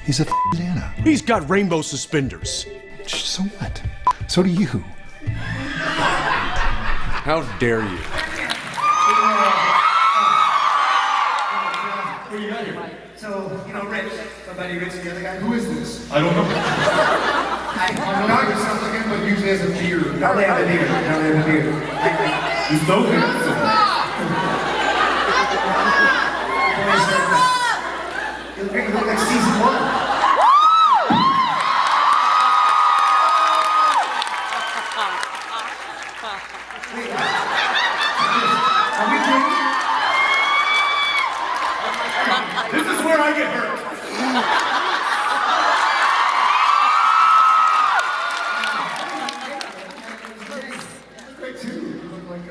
He's a Santa. He's got rainbow suspenders. So what? So do you. How dare you? What do you got here? So, Rich. Somebody Rich, the other guy. Who is this? I don't know. I'm not yourself again, but usually has a beard. Now they have a beard. He's so handsome. He'll make it look like season 1. Wait, are we drinking? This is where I get hurt. Great too. You look like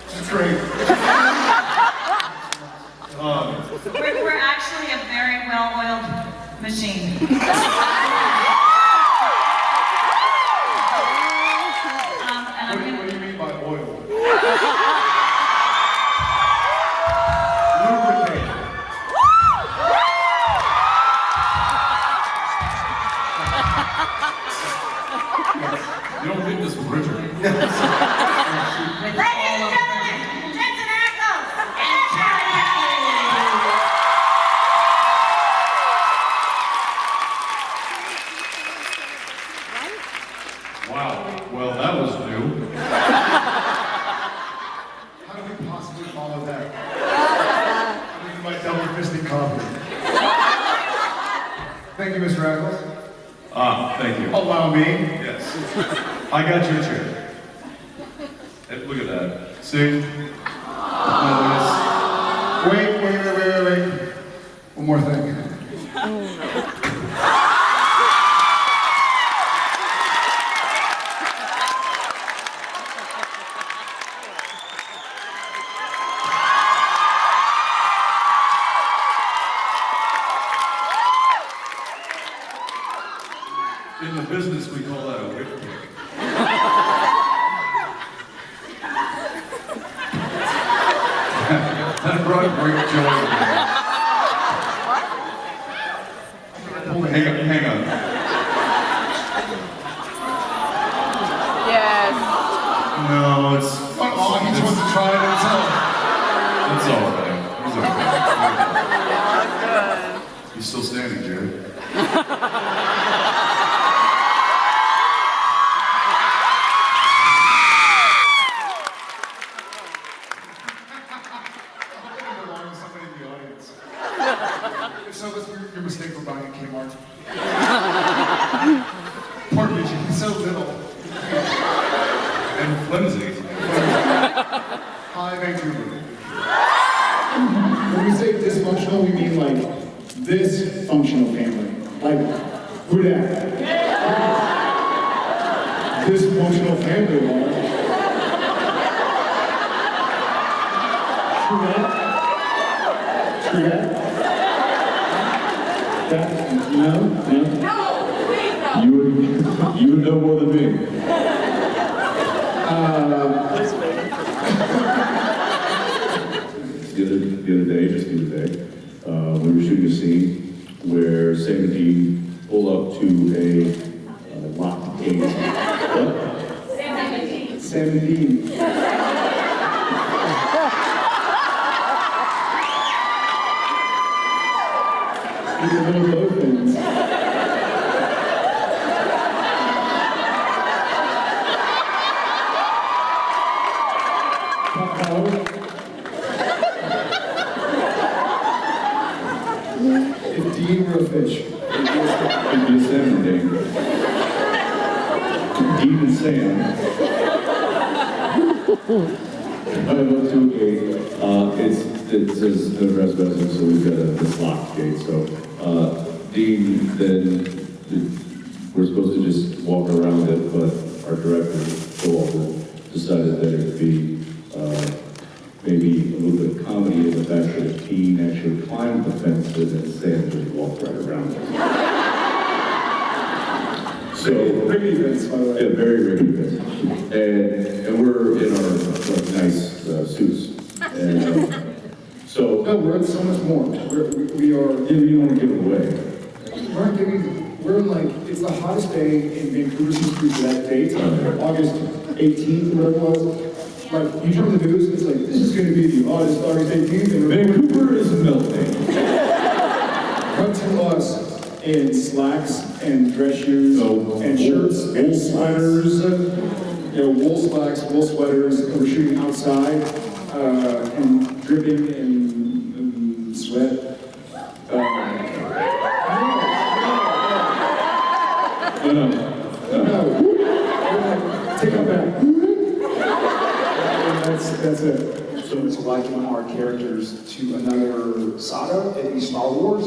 That's great. We're actually a very well-oiled machine. What do you mean by oil? Lubricate. You don't think this was Richard? Ladies and gentlemen, Jensen and Wow. Well, that was new. How do we possibly follow that? I mean, my double-fisted coffee. Thank you, Mr. Eccles. Thank you. Allow me. Yes. I got your chair. Hey, look at that. See? Wait. One more thing. In the business, we call that a whip kick. That brought great joy to me. Hang on. Yes. No, it's... Oh, he just wants to try it himself. It's all right. Oh, good. He's still standing, Jared. Somebody in the audience. If so, that's your mistake for buying at Kmart. Poor Richie, he's so little. And flimsy. Hi, Vancouver. When we say dysfunctional, we mean like this functional family. Like, who that? Dysfunctional family, Laura. True that? True that? That? No? You would know more than me. The other day, just the other day, we were shooting a scene where Sam and Dean pull up to a locked gate. What? Sam and Dean. These are little dolphins. If Dean were a fish, It'd be a salmon day. Dean and Sam. Drive up to a gate. It says no trespassing, so we've got this locked gate. So Dean then we're supposed to just walk around it, but our director Joel decided that it'd be maybe a little bit of comedy in the fact that Dean actually climbed the fence and then Sam just walked right around it. So, Ricky events, by the way. yeah, very Ricky events. And we're in our like, nice suits. And so No, we're in so much more. We are. Yeah, you don't want to give it away. We're like, it's the hottest day in Vancouver history for that date, August 18th, whatever it was. Like, you turn on the news, it's like, this is going to be the August 18th, and Vancouver is melting. come to us in slacks and dress shoes and shirts and sweaters, wool slacks, wool sweaters, and we're shooting outside and dripping in sweat. No. Take it back. That's it. So it's liking our characters to another saga, at least Star Wars,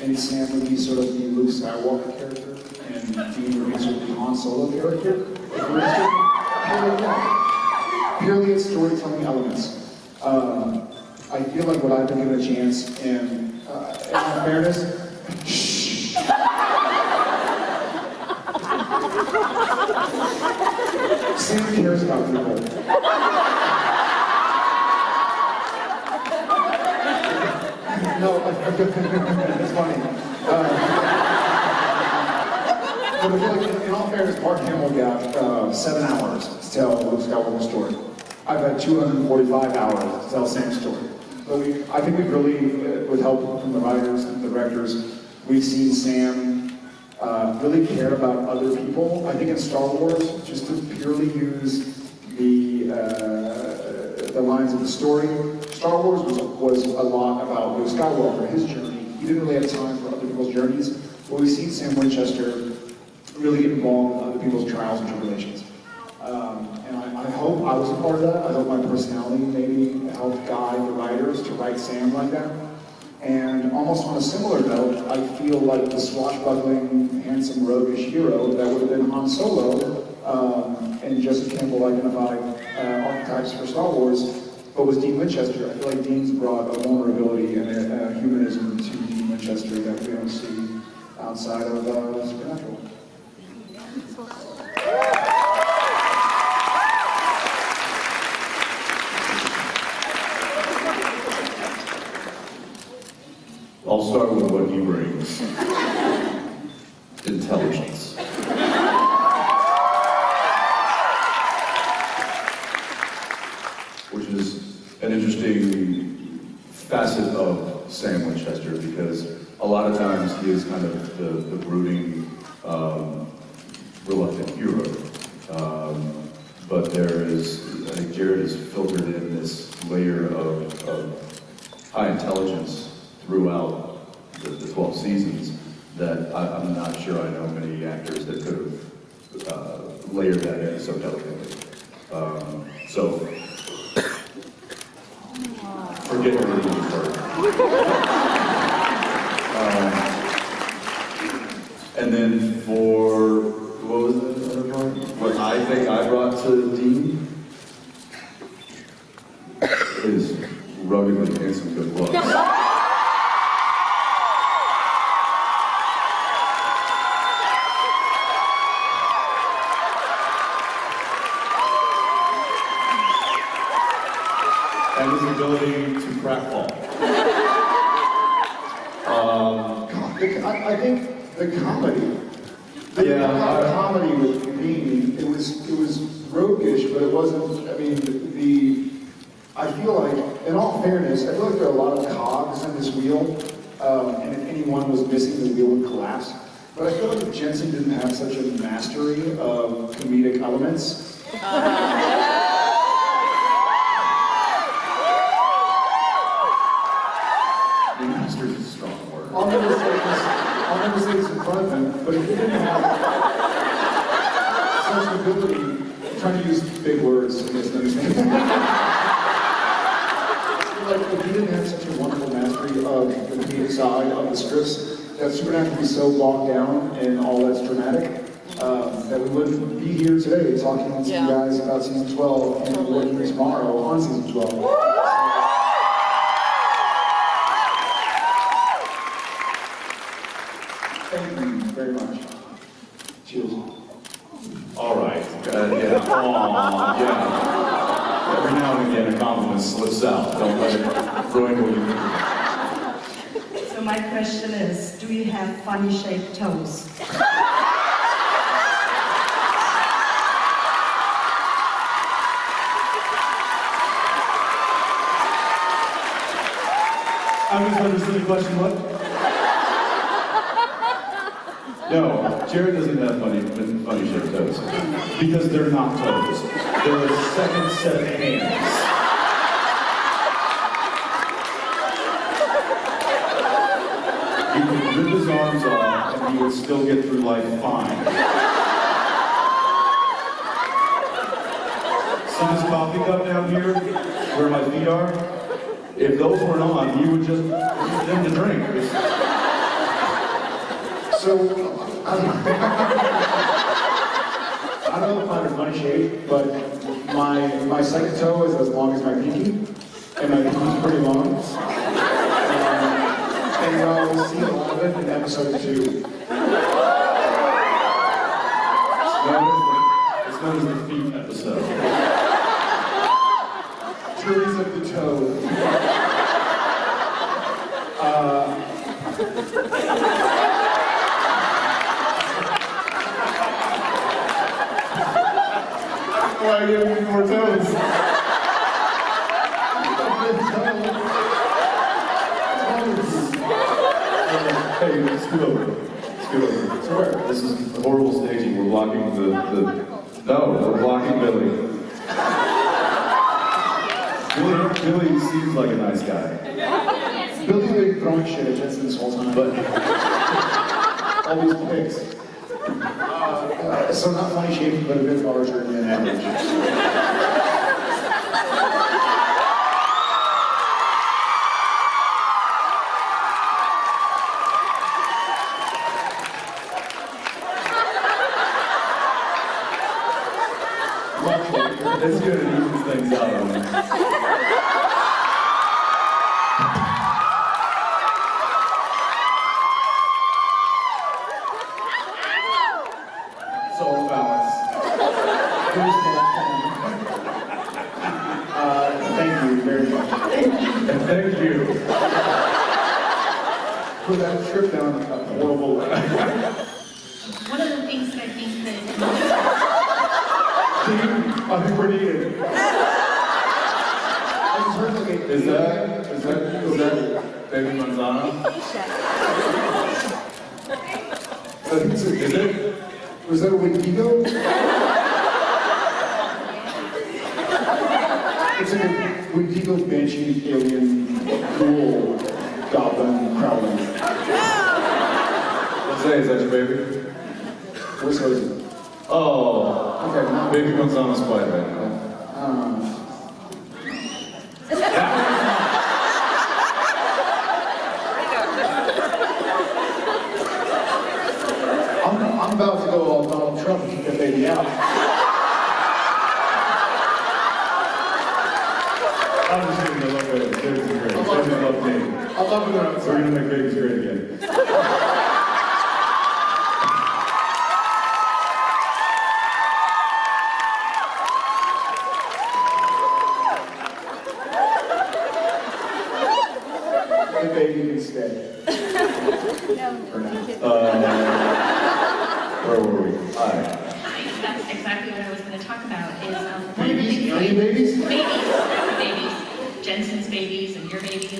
and Sam would be sort of the Luke Skywalker character, and Dean would be sort of the Han Solo character. Purely it's storytelling elements. I feel like what I've been given a chance, and in all fairness, Sam cares about people. No, it's funny. But I feel like, in all fairness, Mark Hamill got 7 hours to tell Luke Skywalker's story. I've had 245 hours to tell Sam's story. But I think we've really, with help from the writers and the directors, we've seen Sam really care about other people. I think in Star Wars, just to purely use the lines of the story, Star Wars was a lot about Luke Skywalker, his journey. He didn't really have time for other people's journeys, but we've seen Sam Winchester really get involved in other people's trials and tribulations. And I hope I was a part of that. I hope my personality maybe helped guide the writers to write Sam like that. And almost on a similar note, I feel like the swashbuckling, handsome, roguish hero that would have been Han Solo, and Joseph Campbell identified archetypes for Star Wars, but was Dean Winchester. I feel like Dean's brought a vulnerability and a humanism to Dean Winchester that we don't see outside of Supernatural. I'll start with what he brings. Intelligence. Which is an interesting facet of Sam Winchester, because a lot of times he is kind of the brooding, reluctant hero. But there is, I think Jared has filtered in this layer of high intelligence throughout the 12 seasons that I'm not sure I know many actors that could have layered that in so delicately. So, forget everything you heard. And then for, what was the other part? What I think I brought to Dean is ruggedly handsome good looks. And his ability to pratfall. I think the comedy. The comedy with Dean, it was roguish, but it wasn't. I mean, I feel like, in all fairness, I feel like there are a lot of cogs in this wheel, and if anyone was missing, the wheel would collapse. But I feel like Jensen didn't have such a mastery of comedic elements. Master is a strong word. I'll never say this in front of him, but if he didn't have such ability, I'm trying to use big words so he doesn't understand. Like, if he didn't have such a wonderful mastery of the comedic side of the scripts, that Supernatural would be so bogged down in all that's dramatic, that we wouldn't be here today talking to you guys about season 12 and working tomorrow on season 12. Thank you very much. Cheers. All right. Yeah. Aww, yeah. Every now and again, a compliment slips with Sal. Don't let it ruin what you do. So my question is, do you have funny shaped toes? I misunderstood the question, what? No, Jared doesn't have funny shaped toes. Because they're not toes. They're a second set of hands. He could rip his arms off and he would still get through life fine. See this coffee cup down here, where my feet are? If those weren't on, he would just use them to drink. So, I don't know if I'm funny shape, but my second toe is as long as my pinky, and my pinky's pretty long. And you'll see a lot of it in episode 2. It's known as the feet episode. Juries of the toe. Why are you having more toes? Hey, scoot over. Scoot over. So where? This is horrible staging. We're blocking No, we're blocking Billy. Billy seems like a nice guy. Billy's been throwing shit at Jensen this whole time. But all these pics. So not funny shaped, but a bit larger than average. It's good at easing things out on me. It's all balance. Thank you very much. And thank you. For that trip down a horrible way. One of the things that I think that I think we're needed. Is that Baby Manzano? Is it? Was that a Wendigo? It's like a Wendigo banshee alien ghoul goblin prowling. Let's say, is that your baby? What's hers? Oh, Okay, now. Baby Manzano's quiet right now. I'm about to go all Donald Trump and keep that baby out. I'm just kidding, I love babies. Babies are great. Babies love me. I love it when I'm We're gonna make babies great again. The baby can stay. For now. Where were we? Hi. that's exactly what I was going to talk about is one of the Babies? things Are you babies? babies, Jensen's babies and your babies,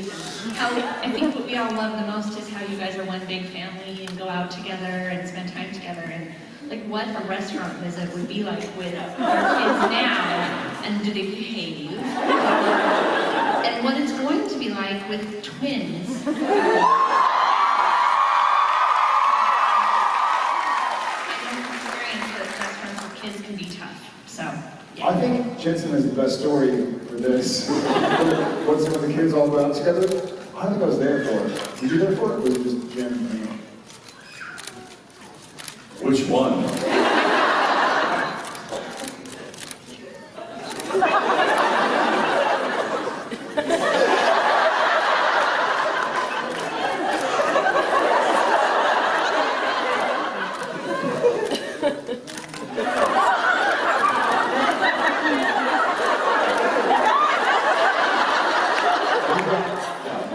and how I think what we all love the most is how you guys are one big family and go out together and spend time together, and like what a restaurant visit would be like with our kids now, and do they behave, and what it's going to be like with twins. Restaurants with kids can be tough, so yeah. I think Jensen has the best story for this. Once when the kids all go out together, I don't think I was there for it. Were you there for it? Or was it just Jen and me? Which one?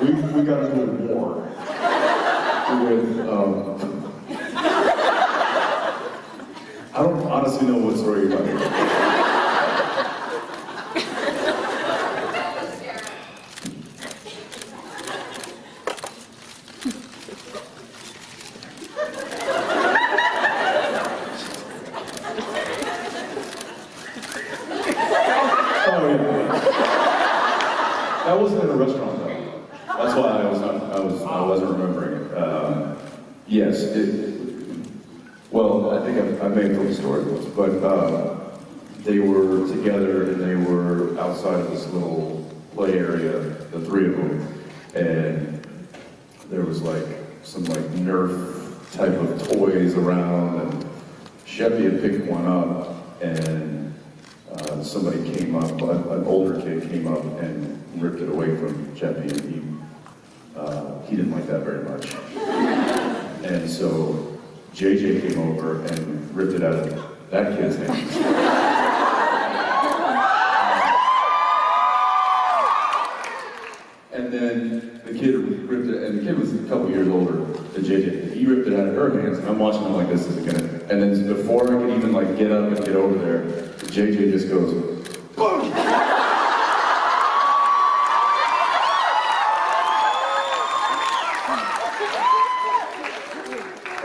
we got into a war with, I don't honestly know what story you're talking about. Oh yeah. That wasn't in a restaurant though. That's why I wasn't remembering it. Yes, well, I think I may have told the story once, but they were together and they were outside of this little play area, the three of them, and there was like some like Nerf type of toys around, and Sheppy had picked one up, and somebody came up, an older kid came up and ripped it away from Sheppy, and he didn't like that very much. And so JJ came over and ripped it out of that kid's hands. And then the kid ripped it, and the kid was a couple years older than JJ. He ripped it out of her hands, and I'm watching him like this isn't gonna. And then before I could even like get up and get over there, JJ just goes, boom!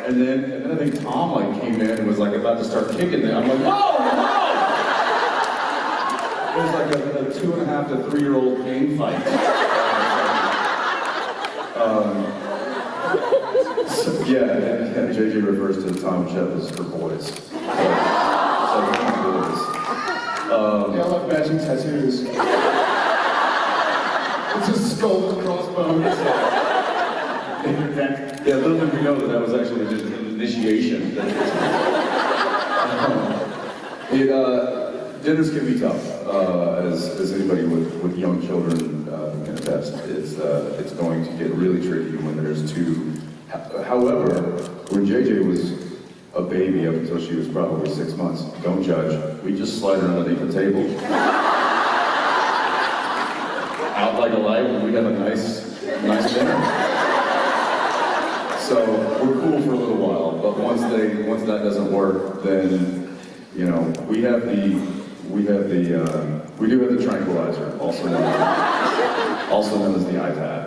And then I think Tom like came in and was like about to start kicking it. I'm like, whoa, whoa! It was like a 2.5 to 3-year-old game fight. So, yeah, JJ refers to Tom and Shep as her boys. So boys. They all have matching tattoos. It's a skull and crossbones. Yeah, little did we know that was actually just an initiation. Dinners can be tough, as anybody with young children can attest. It's going to get really tricky when there's two. However, when JJ was a baby up until she was probably 6 months, don't judge, we just slide her underneath the table. Out like a light, and we have a nice dinner. So we're cool for a little while, but once that doesn't work, then we do have the tranquilizer, also known as the iPad,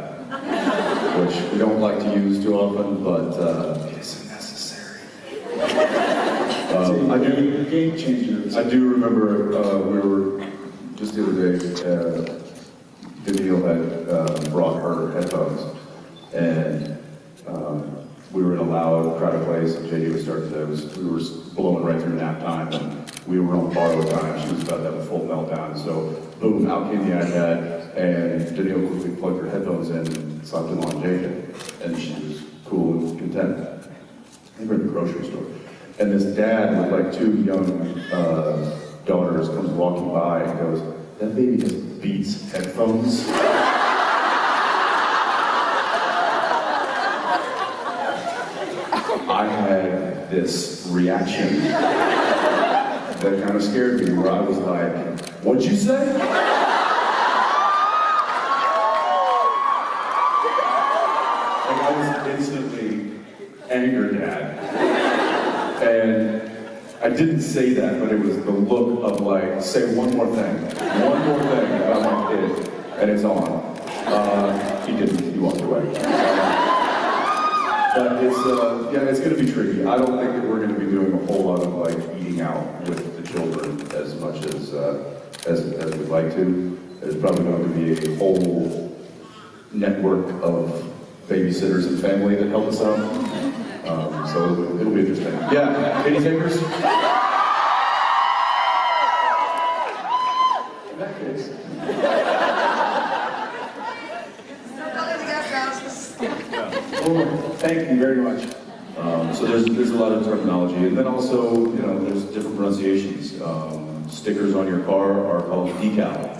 which we don't like to use too often, but it is necessary. Game changer. I do remember we were just the other day. Danielle had brought her headphones, and we were in a loud, crowded place, and JD was we were blowing right through nap time, and we were on borrowed time. She was about to have a full meltdown, so boom, out came the iPad, and Danielle quickly plugged her headphones in and slapped them on JJ, and she was cool and content. We were at the grocery store, and this dad with like 2 young daughters comes walking by and goes, "That baby has Beats headphones." I had this reaction that kind of scared me, where I was like, "What'd you say?" Like, I was instantly angered at. And I didn't say that, but it was the look of like, say one more thing about my kid, and it's on. He didn't, he walked away. But it's going to be tricky. I don't think that we're going to be doing a whole lot of like eating out with the children as much as we'd like to. There's probably going to be a whole network of babysitters and family that help us out. So it'll be interesting. Yeah, any takers? In that case. Oh, thank you very much. So there's a lot of terminology, and then also there's different pronunciations. Stickers on your car are called decal.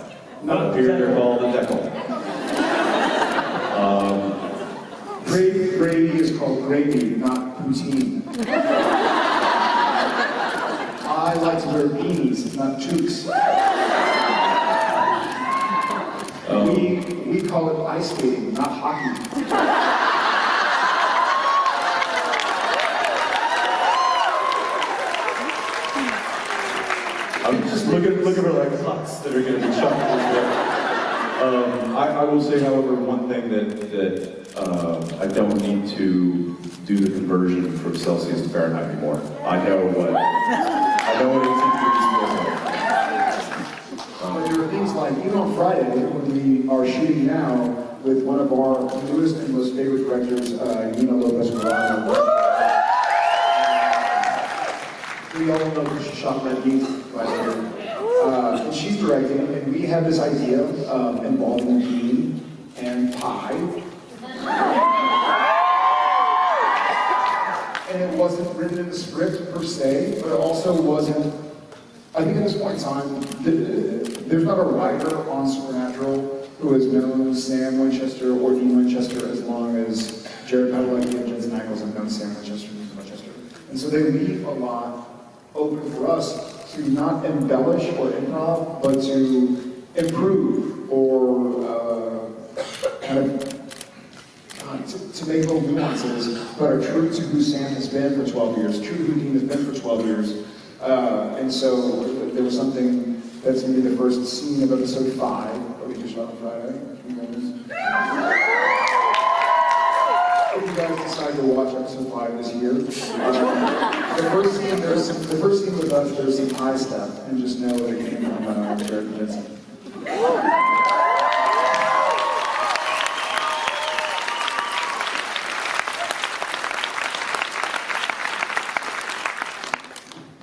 Up here they're called a decal. Gravy is called gravy, not poutine. I like to wear beanies, not toques. we call it ice skating, not hockey. I'm just looking for like pucks that are going to be shot. I will say, however, one thing that I don't need to do the conversion from Celsius to Fahrenheit anymore. I know what 18 degrees feels like. But there are things like, even on Friday, when we are shooting now with one of our newest and most favorite directors, Nina Lopez-Guarano. We all know that she shot Red Heat last year. And she's directing, and we have this idea involving bean and pie. And it wasn't written in the script per se, but it also wasn't. I think at this point in time, there's not a writer on Supernatural who has known Sam Winchester or Dean Winchester as long as Jared Padalecki and Jensen have known Sam Winchester and Dean Winchester. And so they leave a lot open for us to not embellish or improv, but to improve or kind of to make little nuances, but are true to who Sam has been for 12 years, true to who Dean has been for 12 years. And so there was something that's going to be the first scene of episode 5 that we just shot on Friday. If you guys decide to watch episode 5 this year, the first scene with us, there's some high stuff, and just know that it came from Jared and Jensen.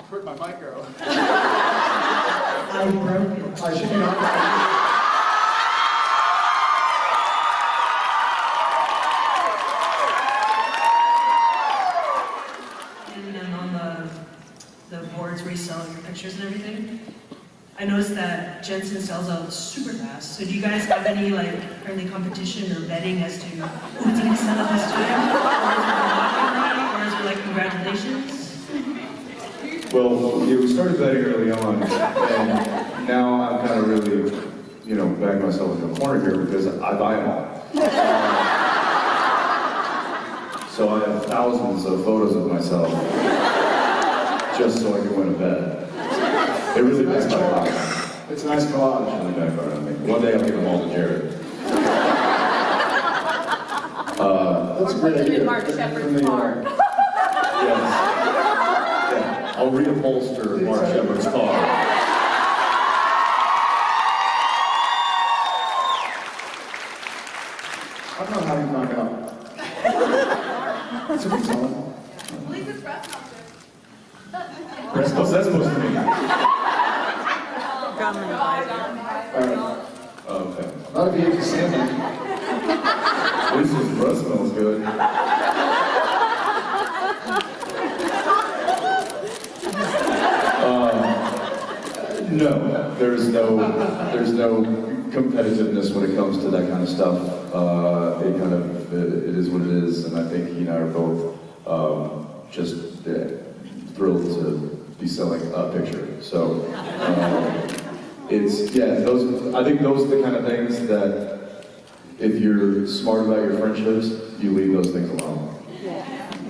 Where'd my mic go? I broke it. I should be on. The boards where you sell your pictures and everything. I noticed that Jensen sells out super fast. So do you guys have any like friendly competition or betting as to who's going to sell it this time? Or is it like congratulations? Well, yeah, we started betting early on, and now I'm kind of really, backing myself into a corner here because I buy them all. So I have thousands of photos of myself just so I can win a bet. It really backfired on me. It's a nice collage. It really backfired on me. One day I'll give them all to Jared. That's a great idea. Mark Shepard's car. Yes. Yeah. I'll reupholster Mark Shepard's car. I'm not having found out. It's a good song. What's that supposed to mean? Okay. Not a big Sandy. At least his breath smells good. No, there's no competitiveness when it comes to that kind of stuff. It is what it is, and I think he and I are both just thrilled to be selling a picture. So I think those are the kind of things that if you're smart about your friendships, you leave those things alone. Yeah.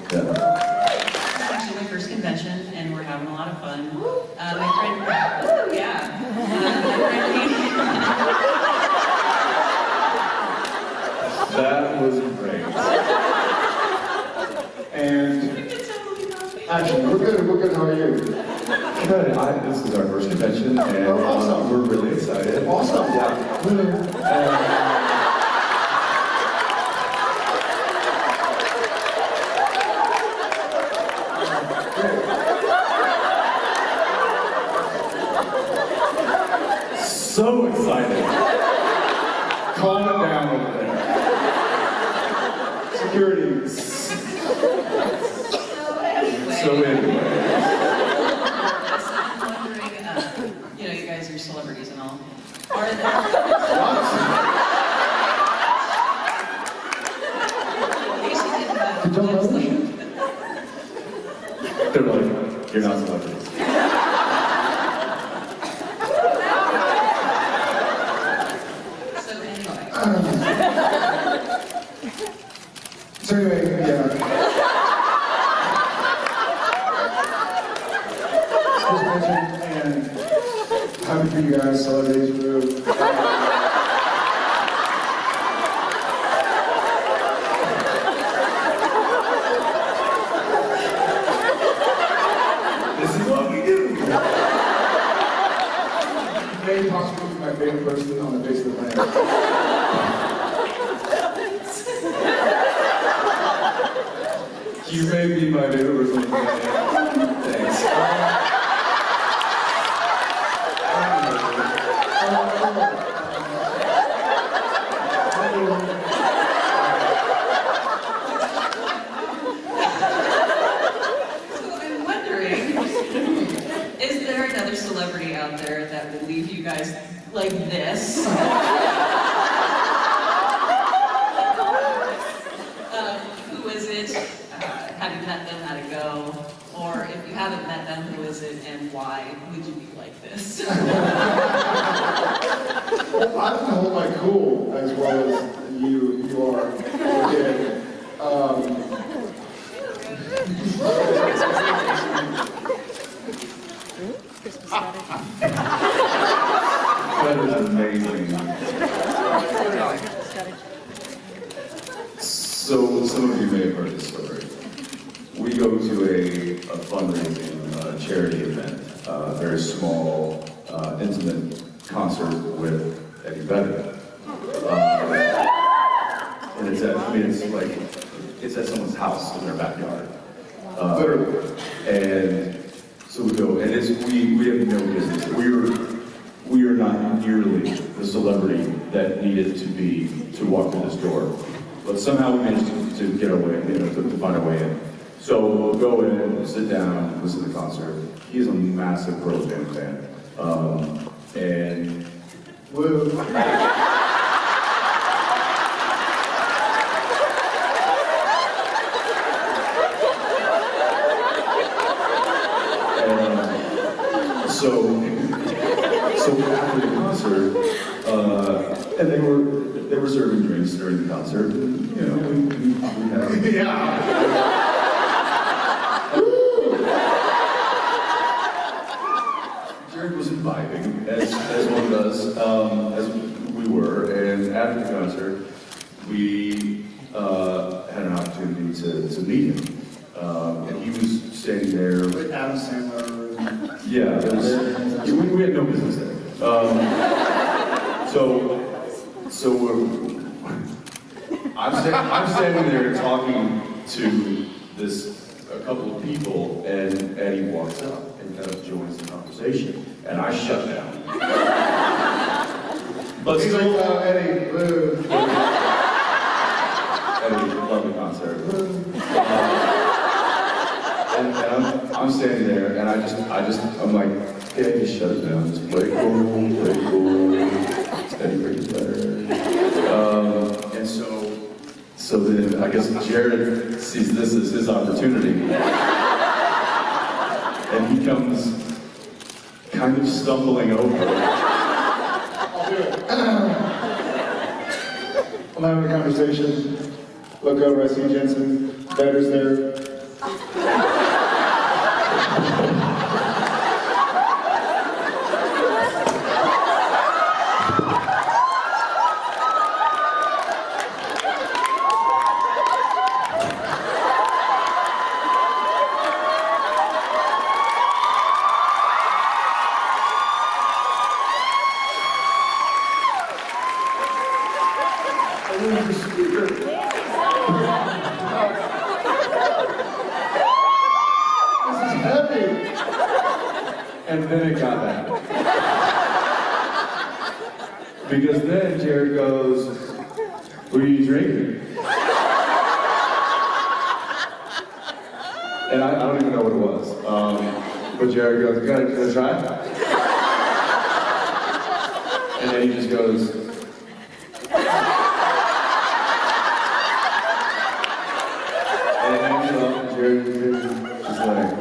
It's actually my first convention, and we're having a lot of fun. My friend, That was great. And actually, we're good. How are you? Good. This is our first convention, and awesome. We're really excited. Awesome. Yeah. So excited. Calm it down over there. Security. So anyway. I'm wondering, you guys are celebrities and all. Are there... They're like, you're not celebrities. So anyway, So anyway, yeah. Just mentioned, and happy for you guys, celebrating through. This is what we do. May possibly be my favorite person on the face of the planet. You may be my favorite person. Thanks. So I'm wondering, is there another celebrity out there that will leave you guys like this? Who is it? Have you met them? How'd it go? Or if you haven't met them, who is it and why would you be like this? Well, I don't hold my cool as well as you are. Okay. That is amazing. So, some of you may have heard this story. We go to a fundraising charity event, very small, intimate concert with Eddie Vedder. And it's at, it's at someone's house in their backyard. Literally. And so we go, and we have no business. We are not nearly the celebrity that needed to be to walk through this door. But somehow we managed to get our way, to find our way in. So we'll go in, sit down, listen to the concert. He's a massive Pearl Jam fan. And woo. So after the concert, and they were serving drinks during the concert. And, we had. Yeah. Jared was vibing, as one does, as we were, and after the concert, we had an opportunity to meet him, and he was standing there. With Adam Sandler. Yeah, we had no business there. I'm standing there talking to a couple of people, and Eddie walks up and kind of joins the conversation, and I shut down. But He's still, like, Eddie, boo. Eddie, lovely concert. And I'm standing there, and I'm like, yeah, just shut it down. Just play cool, steady pretty better. And so then I guess Jared sees this as his opportunity, and he comes kind of stumbling over. I'll do it. I'm having a conversation. Look over, I see Jensen. Better's there. And then it got bad. Because then Jared goes, "What are you drinking?" And I don't even know what it was. But Jared goes, "Can I try it?" And then he just goes, and it hangs up, and Jared is like,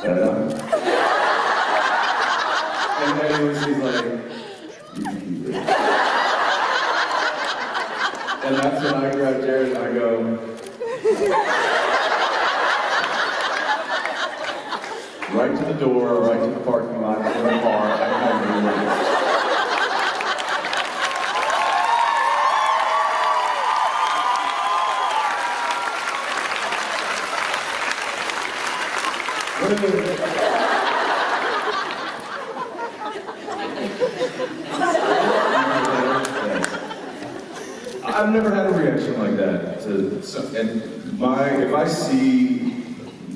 "Yeah." And then he's like, "You can keep it." And that's when I grab Jared and I go, right to the door, right to the parking lot, in the car, and I've never had a reaction like that. If I see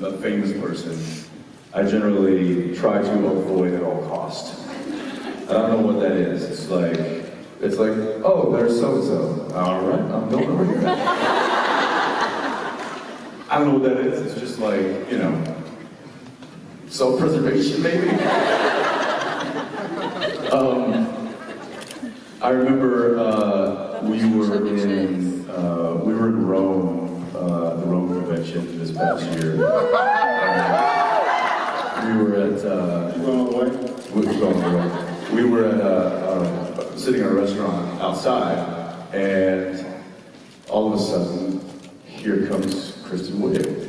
a famous person, I generally try to avoid at all cost. I don't know what that is. It's like, oh, there's so-and-so. All right, I'm going over here. I don't know what that is. It's just like, you know, self-preservation maybe. I remember we were in Rome, the Rome convention this past year. We were at sitting in a restaurant outside, and all of a sudden, here comes Kristen Wiig.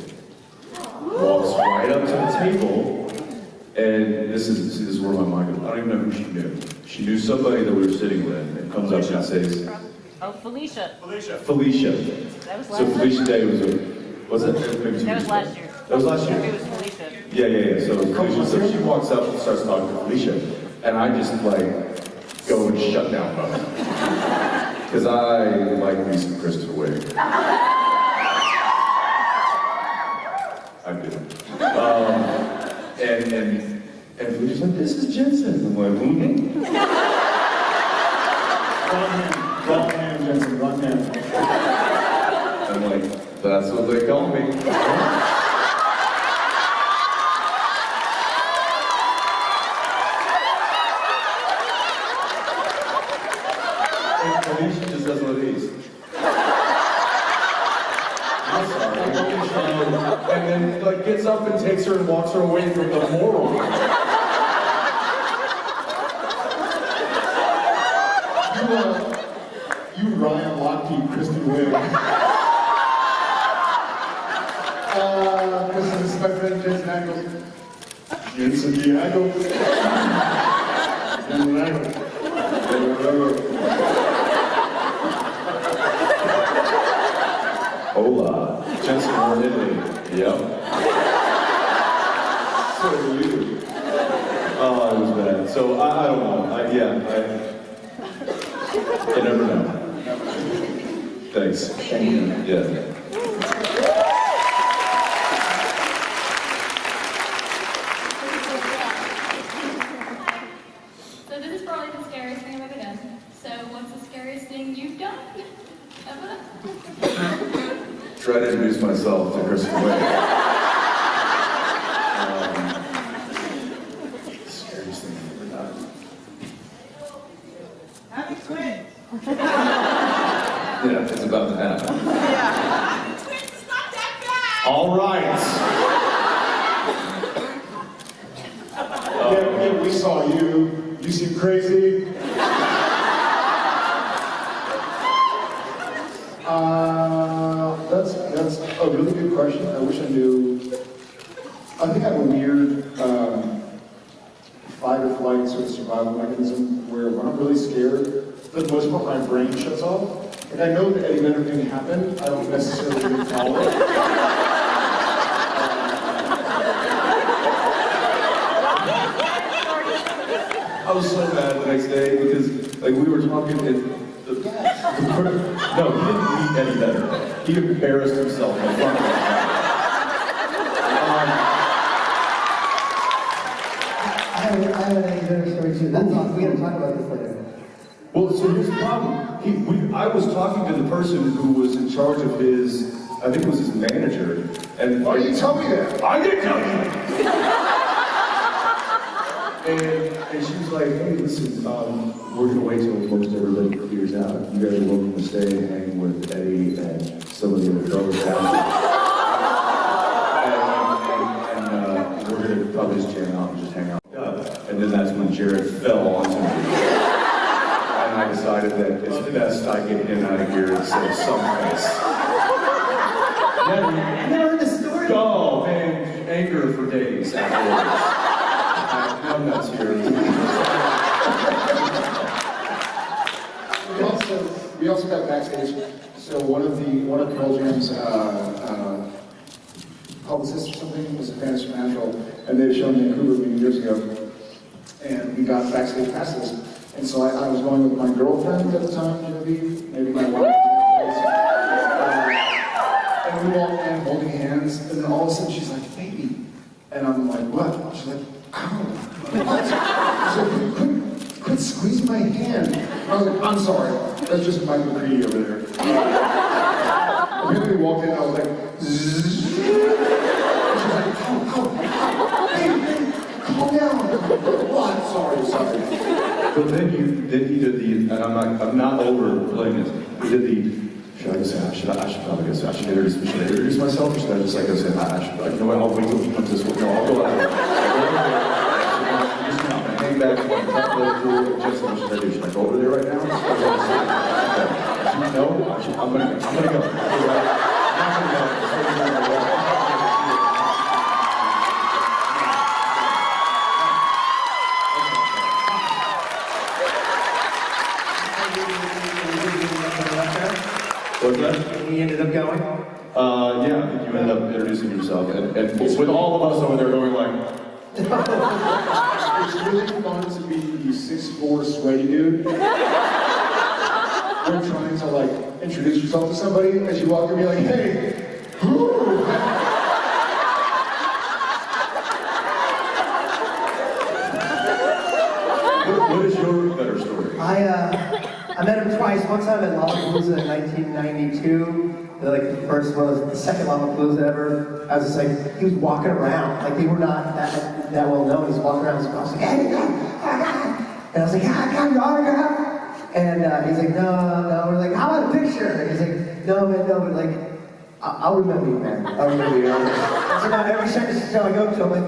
Walks right up to the table, and this is where my mind goes. I don't even know who she knew. She knew somebody that we were sitting with, and comes up and says, Oh, Felicia. Felicia. That was last So Felicia year. Day was it? That was last year. That was last year? It was Felicia. Yeah. So she walks up and starts talking to Felicia, and I just like go in shutdown mode. Because I like me some Kristen Wiig. I do. And Felicia's like, this is Jensen. I'm like, mm-hmm. Wrong hand, Jensen, wrong hand. I'm like, that's what they call me. And Felicia just does one of these. I'm sorry. And then like gets up and takes her and walks her away from the moron. You Ryan Lochte, Kristen Wiig. This is my friend Jensen Ackles. Jensen Diego. Hola. Jensen, we're in Italy. Yep. So weird. Oh, it was bad. So I don't know. You never know. Thanks. Thank you. Yeah. So this is probably the scariest thing I've ever done. So what's the scariest thing you've done ever? Try to introduce myself to Kristen Wiig. Scariest thing I've ever done. Have it quit. Yeah, it's about to happen. Yeah. It's not that bad. All right. Yeah, we saw you. You seem crazy. That's a really good question. I wish I knew. I think I have a weird fight or flight sort of survival mechanism where when I'm really scared, for the most part my brain shuts off. And I know that Eddie Vedder thing happened. I don't necessarily follow it. I was so mad the next day because, like, we were talking and no, he didn't meet Eddie Vedder. He embarrassed himself in front of us. I have an Eddie Vedder story too. That's awesome. We gotta talk about this later. Well, so here's the problem. I was talking to the person who was in charge of his, I think it was his manager, and Why didn't you tell me that? I didn't tell you. And she was like, hey, listen, we're gonna wait till most everybody clears out. You guys are welcome to stay and hang with Eddie and some of the other drummers down. And we're gonna probably just jam out and just hang out. And then that's when Jared fell onto me. And I decided decided that it's best I get in out of here and say someplace. I never heard the story. Oh, man, anger for days afterwards. I'm nuts here. We also got backstage. So one of Pearl Jam's publicists or something was a fan of Supernatural, and they had shown Vancouver many years ago, and we got backstage passes. And so I was going with my girlfriend at the time, maybe my wife. And we walked in holding hands, and then all of a sudden she's like, "Baby," and I'm like, "What?" She's like, "Ow." What? She's like, quit squeezing my hand. And I was like, "I'm sorry, that's just Michael McCready over there." And then we walked in, and I was like, "Zzz." She's like, "Ow, baby, calm down." What? Sorry. But then he did the, and I'm not overplaying this. He did the. Should I probably go say, I should introduce myself, or should I just like go say, you know what, I'll wait till he comes this way. No, I'll go out there. I'm gonna hang back, I'm gonna talk really cool. Jensen, what should I do? Should I go over there right now? No, I'm gonna go. I'm not gonna go. What's that? He ended up going? Yeah, I think you ended up introducing yourself, and with all of us over there going like, It's really fun to be the 6'4" sweaty dude. You're trying to like introduce yourself to somebody as you walk in and be like, "Hey, what is your better story? I met him twice. One time at Lollapalooza in 1992. Like the first one was the second Lollapalooza ever. I was just like, he was walking around. Like they were not that well known. He's walking around. I was like, "Hey, and I was like, "Yeah, I got your autograph." And he's like, no. We're like, "How about a picture?" And he's like, "No, man, no, but like, I'll remember you, man. I'll remember you." So now every second show I go to, I'm like,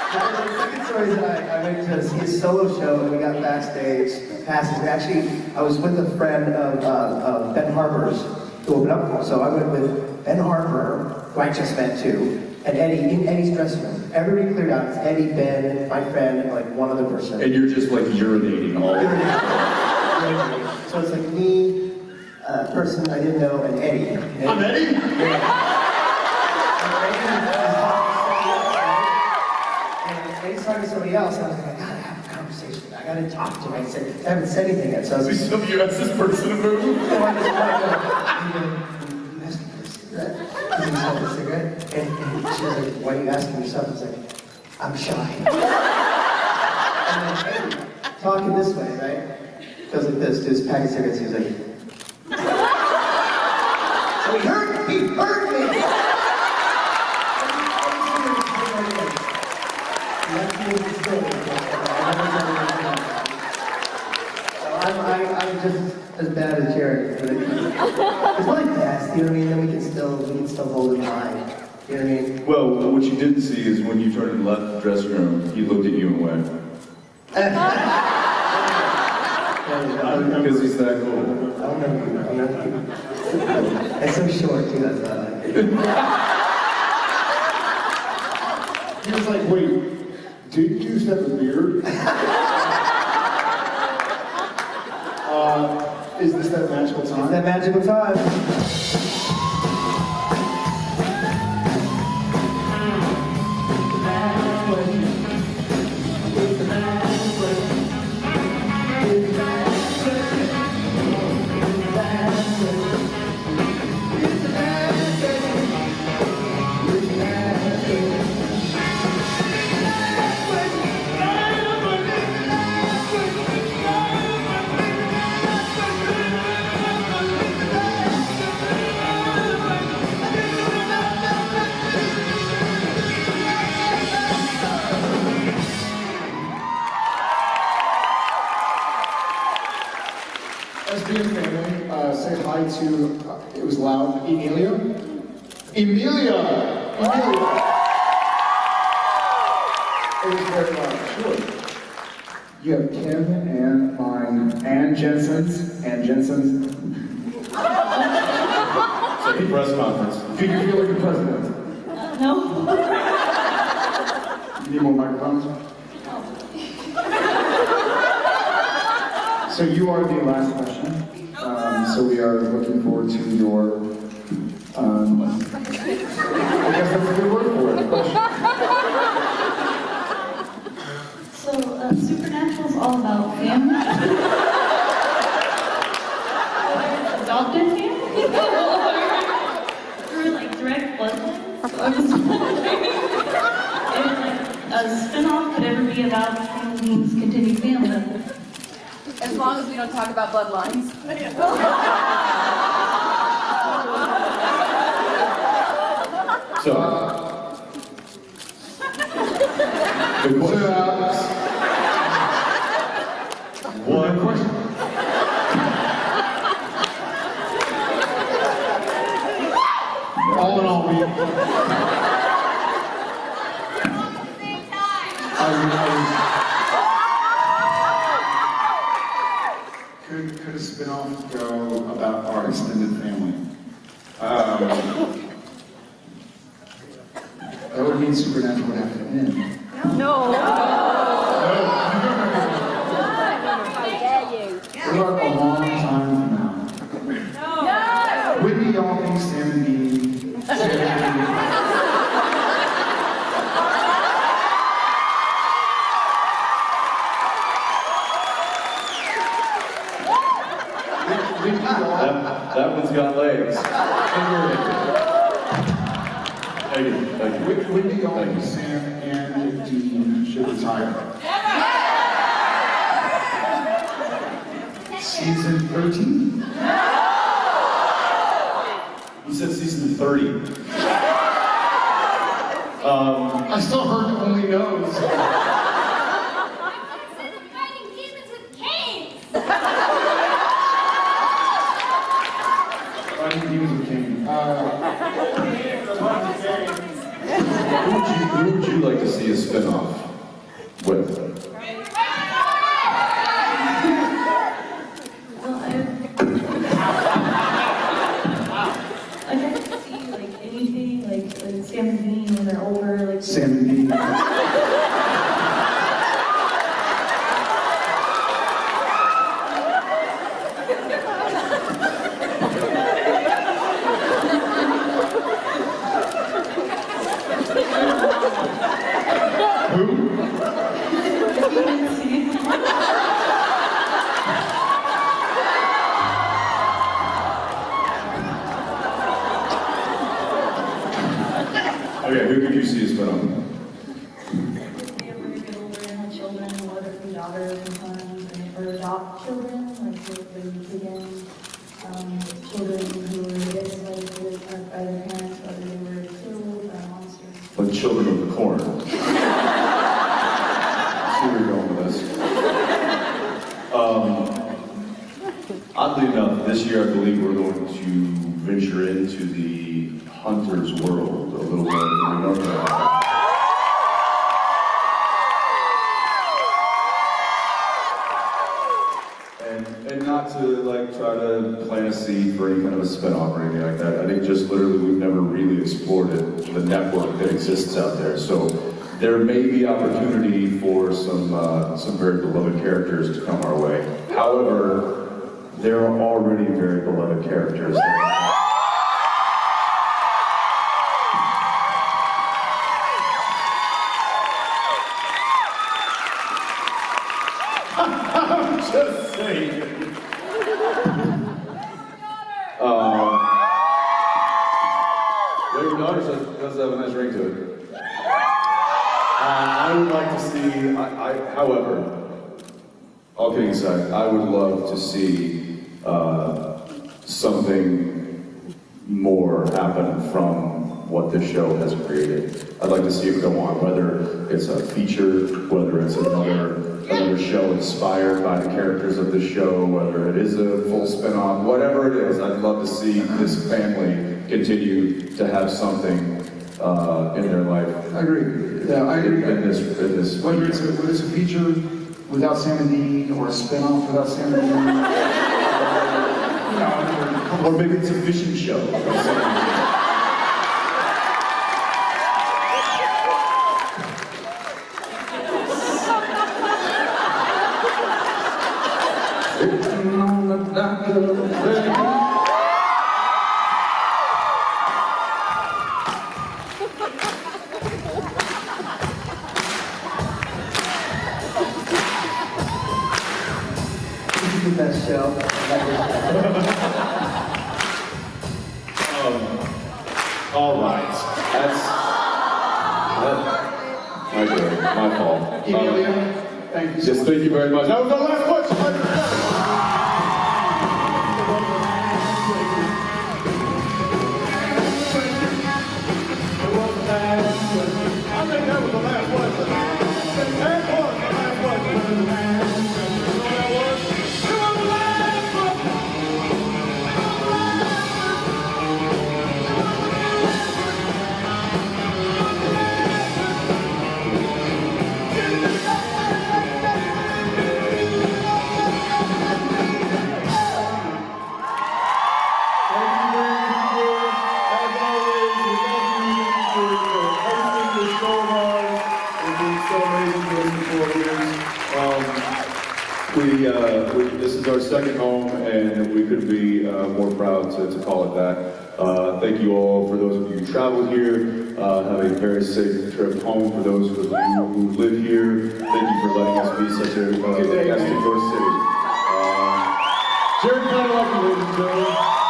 the second story is that I went to see his solo show and we got backstage passes. Actually, I was with a friend of Ben Harper's who opened up for us. So I went with Ben Harper, who I just met too, and Eddie in Eddie's dressing room. Everybody cleared out. It's Eddie, Ben, my friend, and like one other person. And you're just like urinating all over. So it's like me, a person I didn't know, and Eddie. I'm Eddie? Eddie's talking to somebody else, and I was like, I gotta have a conversation. I gotta talk to him. I haven't said anything yet, so I was like, Please tell me you asked this person to move. so I just went, you asking for a cigarette? Because he said a cigarette. And she was like, "Why are you asking yourself?" I was like, "I'm shy." And then Eddie, talking this way, right? Goes like this to his pack of cigarettes. He was like, so he heard me. I'm just as bad as Jared. It's my best, you know what I mean? Then we can still hold in line. You know what I mean? Well, what you didn't see is when you turned and left the dressing room, he looked at you and went, because he's that cool. I'll remember you. It's so short, too, that's not like it. He was like, "Wait, did you used to have a beard?" Is this that magical time? It's that magical time. Say hi to, it was loud, Emilia. It was very loud, sure. You have Kim and mine, and Jensen's, It's like a press conference. Do you feel like the president? No. You need more microphones? So you are the last question. So we are looking forward to your, I guess that's a good word for it, question. So, Supernatural is all about family. Adopted family? Or like direct bloodline? So I was wondering if like a spin-off could ever be about Dean's continued family. As long as we don't talk about bloodlines. So, the question one question. All in all, we... Could a spin-off go about our extended family? That would mean Supernatural would have to end. No. What about a long time from now? No. When do y'all think Sam and Dean... That one's got legs. Thank you. When do y'all think Sam and Dean should retire? Season 13? You said season 30. I still heard only knows. Fighting demons with canes! Fighting Demons with Kane. Who would you like to see a spin-off with? Well, I like to see like anything like Sam and Dean when they're older, like Sam and Dean. Okay, who could you see a spin-off? if they ever get older and have children, whether it be daughters and sons, or adopt children, like if they again, children who were enslaved by their parents, whether they were killed by monsters. Like Children of the Corn. See where you're going with this. Oddly enough, this year I believe we're going to venture into the hunter's world a little more than we normally have. And not to like try to plant a seed for any kind of a spin-off or anything like that. I think just literally we've never really explored it, the network that exists out there. So there may be opportunity for some very beloved characters to come our way. However, there are already very beloved characters. I'm just saying. Your daughter does have a nice ring to it. I would like to see, however, all kidding aside, I would love to see something more happen from what this show has created. I'd like to see it go on, whether it's a feature, whether it's another show inspired by the characters of the show, whether it is a full spin-off, whatever it is, I'd love to see this family continue to have something in their life. I agree. Yeah, I agree. In this Whether it's a feature, Without Sam and Dean, or a spinoff Without Sam and Dean. Or maybe it's a fishing show. This is the best show. All right. Okay, my fault. Emilia, thank you so Yes, much. thank you very much. That was our last question. I think that was the last question. That was the last question. You know what that was? It was the last question. This is our second home, and we couldn't be more proud to call it that. Thank you all for those of you who travel here. Have a very safe trip home for those of you who live here. Thank you for letting us be such a guest in your city. Jared Cadillac, ladies and gentlemen.